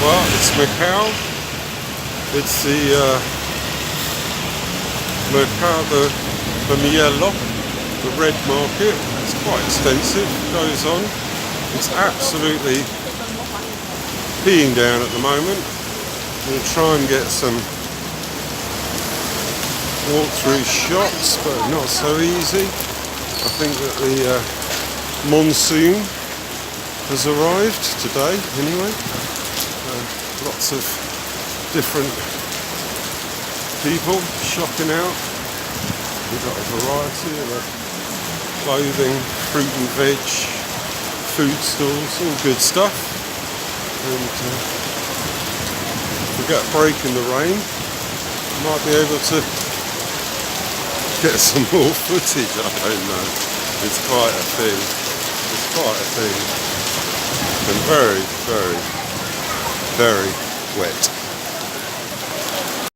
Well, it's Macau. It's the Mercado Vermelhio, the red market. It's quite extensive, goes on. It's absolutely peeing down at the moment. We'll try and get some walk-through shots, but not so easy. I think that the monsoon has arrived today anyway. Lots of different people shopping out. We've got a variety of clothing, fruit and veg, food stalls, all good stuff. And if we get a break in the rain, we might be able to get some more footage. I don't know. It's quite a thing. It's quite a thing. And very, very, very wet.